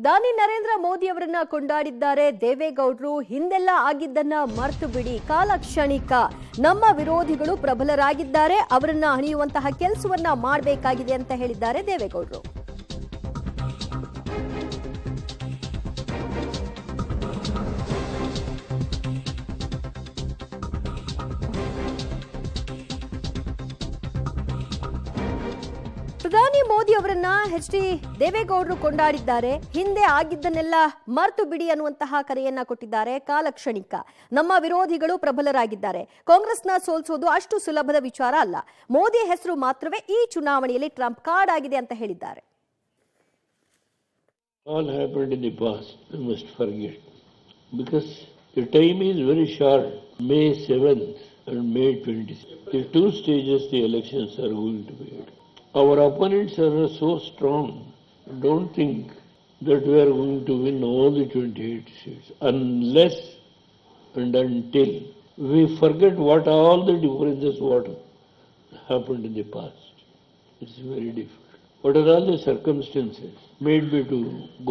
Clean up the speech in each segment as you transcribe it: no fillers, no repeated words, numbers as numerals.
ದಾನಿ ನರೇಂದ್ರ ಮೋದಿ ಅವರನ್ನ ಕೊಂಡಾಡಿದ್ದಾರೆ ದೇವೇಗೌಡರು. ಹಿಂದೆಲ್ಲ ಆಗಿದ್ದನ್ನ ಮರ್ತು ಬಿಡಿ, ಕಾಲ ಕ್ಷಣಿಕ. ನಮ್ಮ ವಿರೋಧಿಗಳು ಪ್ರಬಲರಾಗಿದ್ದಾರೆ, ಅವರನ್ನ ಹಣಿಯುವಂತಹ ಕೆಲಸವನ್ನ ಮಾಡಬೇಕಾಗಿದೆ ಅಂತ ಹೇಳಿದ್ದಾರೆ ದೇವೇಗೌಡರು. ಪ್ರಧಾನಿ ಮೋದಿ ಅವರನ್ನ ಡಿ ದೇವೇಗೌಡರು ಕೊಂಡಾಡಿದ್ದಾರೆ. ಹಿಂದೆ ಆಗಿದ್ದನ್ನೆಲ್ಲ ಮರ್ತು ಬಿಡಿ ಅನ್ನುವಂತಹ ಕರೆಯನ್ನ ಕೊಟ್ಟಿದ್ದಾರೆ. ಕಾಲಕ್ಷಣಿಕ, ನಮ್ಮ ವಿರೋಧಿಗಳು ಪ್ರಬಲರಾಗಿದ್ದಾರೆ, ಕಾಂಗ್ರೆಸ್ನ ಸೋಲಿಸೋದು ಅಷ್ಟು ಸುಲಭದ ವಿಚಾರ ಅಲ್ಲ. ಮೋದಿ ಹೆಸರು ಮಾತ್ರವೇ ಈ ಚುನಾವಣೆಯಲ್ಲಿ ಟ್ರಂಪ್ ಕಾರ್ಡ್ ಆಗಿದೆ ಅಂತ ಹೇಳಿದ್ದಾರೆ. All happened in the past, we must forget. Because the time is very short, May 7th and May 26th. The two stages the elections are going to be held. Our opponents are so strong. Don't think that we are going to win all the 28 seats unless and until we forget what all the differences what happened in the past. It's very difficult. What are all the circumstances made me to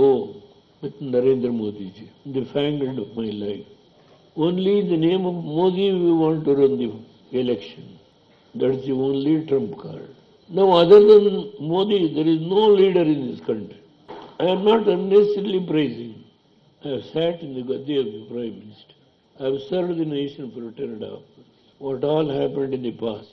go with Narendra Modi ji, the fang end of my life. Only in the name of Modi we want to run the election. That's the only trump card. Now, other than Modi, there is no leader in this country. I am not unnecessarily praising. I have sat in the Gaddi of the Prime Minister. I have served the nation for 10 and a half years. What all happened in the past